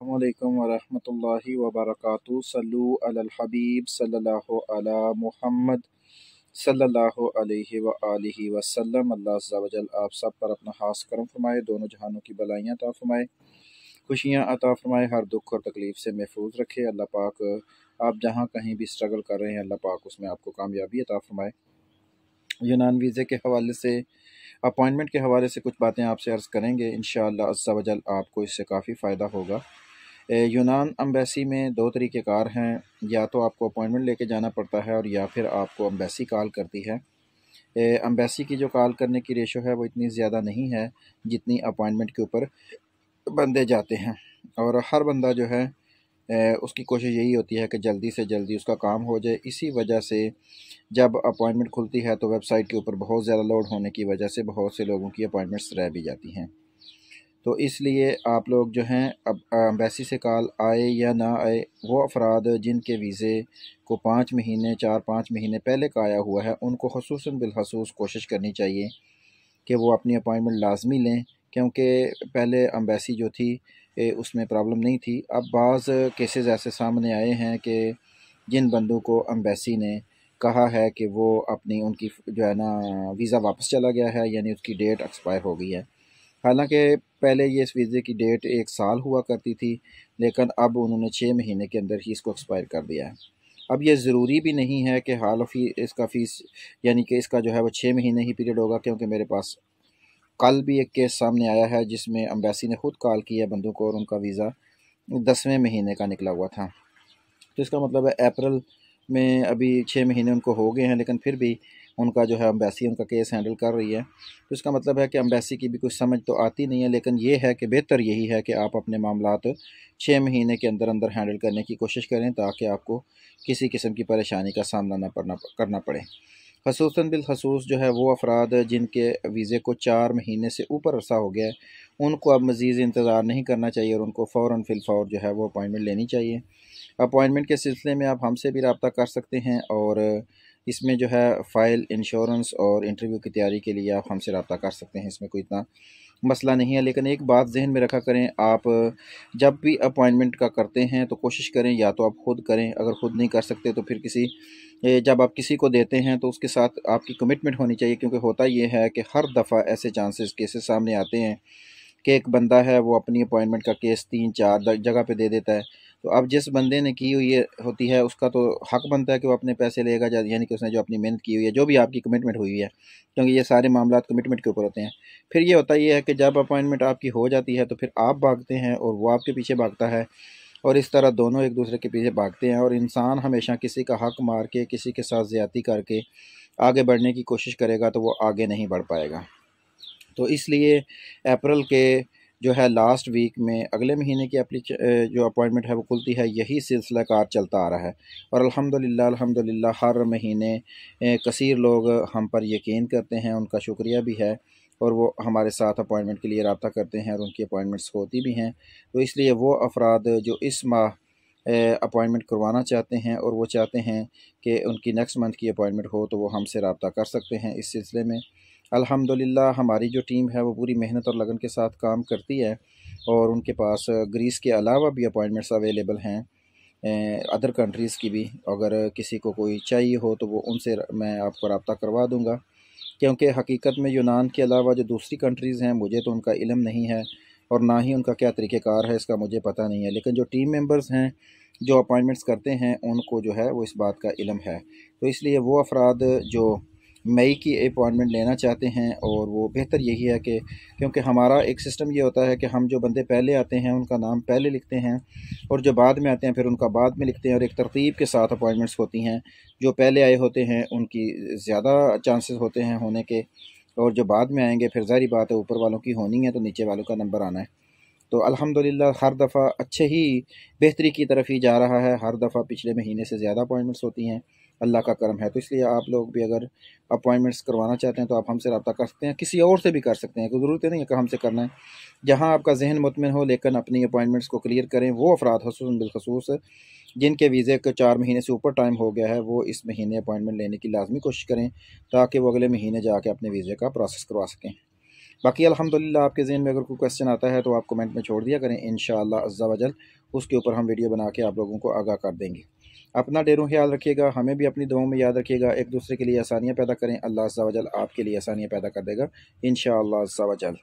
अस्सलामुअलैकुम वरहमतुल्लाहि वबरकातुहू। सल्लु अलल हबीब सल्लल्लाहु अला मुहम्मद सल्लल्लाहु अलैहि व आलिहि वसल्लम। अल्लाह अज़्ज़ा व जल आप सब पर अपना खास करम फरमाए, दोनों जहानों की भलाइयाँ अता फरमाए, खुशियाँ अता फरमाए, हर दुख और तकलीफ़ से महफूज रखे। अल्लाह पाक आप जहाँ कहीं भी स्ट्रगल कर रहे हैं, अल्लाह पाक उसमें आपको कामयाबी अता फरमाए। यूनान वीज़े के हवाले से, अपॉइंटमेंट के हवाले से कुछ बातें आपसे अर्ज़ करेंगे। इंशाअल्लाह अज़्ज़ा व जल आपको इससे काफ़ी फ़ायदा होगा। यूनान एम्बेसी में दो तरीक़ेकार हैं, या तो आपको अपॉइंटमेंट लेके जाना पड़ता है और या फिर आपको एम्बेसी कॉल करती है। एम्बेसी की जो कॉल करने की रेशो है वो इतनी ज़्यादा नहीं है जितनी अपॉइंटमेंट के ऊपर बंदे जाते हैं, और हर बंदा जो है उसकी कोशिश यही होती है कि जल्दी से जल्दी उसका काम हो जाए। इसी वजह से जब अपॉइंटमेंट खुलती है तो वेबसाइट के ऊपर बहुत ज़्यादा लोड होने की वजह से बहुत से लोगों की अपॉइंटमेंट्स रह भी जाती हैं। तो इसलिए आप लोग जो हैं, अब एम्बेसी से कॉल आए या ना आए, वो अफराद जिनके वीज़े को 5 महीने 4-5 महीने पहले का आया हुआ है, उनको ख़ुसूसन बिलख़ुसूस कोशिश करनी चाहिए कि वो अपनी अपॉइंटमेंट लाजमी लें, क्योंकि पहले एम्बेसी जो थी उसमें प्रॉब्लम नहीं थी। अब बाज़ केसेस ऐसे सामने आए हैं कि जिन बंदों को एम्बेसी ने कहा है कि वो अपनी उनकी जो है ना वीज़ा वापस चला गया है, यानी उसकी डेट एक्सपायर हो गई है। हालांकि पहले ये इस वीज़े की डेट 1 साल हुआ करती थी, लेकिन अब उन्होंने 6 महीने के अंदर ही इसको एक्सपायर कर दिया है। अब ये ज़रूरी भी नहीं है कि हाल फी इसका फ़ीस यानी कि इसका जो है वो 6 महीने ही पीरियड होगा, क्योंकि मेरे पास कल भी एक केस सामने आया है जिसमें एम्बेसी ने ख़ुद कॉल किया बंदों को और उनका वीज़ा 10वें महीने का निकला हुआ था। तो इसका मतलब है अप्रैल में अभी 6 महीने उनको हो गए हैं, लेकिन फिर भी उनका जो है एम्बेसी उनका केस हैंडल कर रही है। तो इसका मतलब है कि एम्बेसी की भी कुछ समझ तो आती नहीं है, लेकिन ये है कि बेहतर यही है कि आप अपने मामलात 6 महीने के अंदर अंदर हैंडल करने की कोशिश करें, ताकि आपको किसी किस्म की परेशानी का सामना न करना पड़े। ख़ुसूसन बिलख़ुसूस जो है वो अफराद जिनके वीज़े को 4 महीने से ऊपर अरसा हो गया है, उनको अब मज़ीद इंतज़ार नहीं करना चाहिए और उनको फ़ौरन फ़िलफ़ौर जो है वो अपॉइंटमेंट लेनी चाहिए। अपॉइंटमेंट के सिलसिले में आप हमसे भी रब्ता कर सकते हैं, और इसमें जो है फ़ाइल, इंश्योरेंस और इंटरव्यू की तैयारी के लिए आप हमसे रब्ता कर सकते हैं। इसमें कोई इतना मसला नहीं है। लेकिन एक बात ज़हन में रखा करें, आप जब भी अपॉइंटमेंट का करते हैं तो कोशिश करें या तो आप ख़ुद करें, अगर ख़ुद नहीं कर सकते तो फिर जब आप किसी को देते हैं तो उसके साथ आपकी कमिटमेंट होनी चाहिए, क्योंकि होता ये है कि हर दफ़ा ऐसे केसेस सामने आते हैं कि एक बंदा है वो अपनी अपॉइंटमेंट का केस 3-4 जगह पे दे देता है। तो अब जिस बंदे ने की हुई होती है उसका तो हक बनता है कि वो अपने पैसे लेगा, यानी कि उसने जो अपनी मेहनत की हुई है, जो भी आपकी कमिटमेंट हुई है, क्योंकि ये सारे मामला कमिटमेंट के ऊपर होते हैं। फिर ये होता ये है कि जब अपॉइंटमेंट आपकी हो जाती है तो फिर आप भागते हैं और वो आपके पीछे भागता है, और इस तरह दोनों एक दूसरे के पीछे भागते हैं, और इंसान हमेशा किसी का हक मार के, किसी के साथ ज़्यादती करके आगे बढ़ने की कोशिश करेगा तो वो आगे नहीं बढ़ पाएगा। तो इसलिए अप्रैल के जो है लास्ट वीक में अगले महीने की जो अपॉइंटमेंट है वो खुलती है, यही सिलसिला कार चलता आ रहा है। और अल्हम्दुलिल्लाह हर महीने कसीर लोग हम पर यकीन करते हैं, उनका शुक्रिया भी है, और वो हमारे साथ अपॉइंटमेंट के लिए रब्ता करते हैं और उनकी अपॉइंटमेंट्स होती भी हैं। तो इसलिए वो अफराद जो इस माह अपॉइंटमेंट करवाना चाहते हैं और वो चाहते हैं कि उनकी नेक्स्ट मंथ की अपॉइंटमेंट हो, तो वो हमसे रब्ता कर सकते हैं इस सिलसिले में। अल्हम्दुलिल्लाह हमारी जो टीम है वो पूरी मेहनत और लगन के साथ काम करती है, और उनके पास ग्रीस के अलावा भी अपॉइंटमेंट्स अवेलेबल हैं, अदर कंट्रीज़ की भी। अगर किसी को कोई चाहिए हो तो वो उनसे मैं आपको रब्ता करवा दूँगा, क्योंकि हकीकत में यूनान के अलावा जो दूसरी कंट्रीज़ हैं मुझे तो उनका इल्म नहीं है, और ना ही उनका क्या तरीक़ेकार है इसका मुझे पता नहीं है। लेकिन जो टीम मेंबर्स हैं जो अपॉइंटमेंट्स करते हैं उनको जो है वो इस बात का इल्म है। तो इसलिए वो अफराद जो मई की अपॉइंटमेंट लेना चाहते हैं, और वो बेहतर यही है कि, क्योंकि हमारा एक सिस्टम ये होता है कि हम जो बंदे पहले आते हैं उनका नाम पहले लिखते हैं, और जो बाद में आते हैं फिर उनका बाद में लिखते हैं, और एक तरतीब के साथ अपॉइंटमेंट्स होती हैं। जो पहले आए होते हैं उनकी ज़्यादा चांसेस होते हैं होने के, और जो बाद में आएंगे फिर ज़ाहिर बात है ऊपर वालों की होनी है तो नीचे वालों का नंबर आना है। तो अल्हम्दुलिल्लाह हर दफ़ा अच्छे ही बेहतरी की तरफ ही जा रहा है, हर दफ़ा पिछले महीने से ज़्यादा अपॉइंटमेंट्स होती हैं, अल्लाह का करम है। तो इसलिए आप लोग भी अगर अपॉइंटमेंट्स करवाना चाहते हैं तो आप हमसे रब्ता कर सकते हैं, किसी और से भी कर सकते हैं, कोई ज़रूरत नहीं है कि हमसे करना है। जहाँ आपका जहन मुतमिन हो, लेकिन अपनी अपॉइंटमेंट्स को क्लियर करें। वो अफराद ख़ुसूसन बिलख़ुसूस जिनके वीज़े को 4 महीने से ऊपर टाइम हो गया है, वो इस महीने अपॉइंटमेंट लेने की लाजमी कोशिश करें, ताकि वो अगले महीने जाके अपने वीज़े का प्रोसेस करवा सकें। बाकी अल्हम्दुलिल्लाह आपके ज़हन में अगर कोई क्वेश्चन आता है तो आप कमेंट में छोड़ दिया करें, इंशाअल्लाह अज़्ज़ा वजल उसके ऊपर हम वीडियो बना के आप लोगों को आगाह कर देंगे। अपना ढेरों ख्याल रखिएगा, हमें भी अपनी दुआओं में याद रखिएगा, एक दूसरे के लिए आसानियाँ पैदा करें। अल्लाह अज़्ज़ा वजल आपके लिए आसानियाँ पैदा कर देगा इंशाअल्लाह अज़्ज़ा वजल।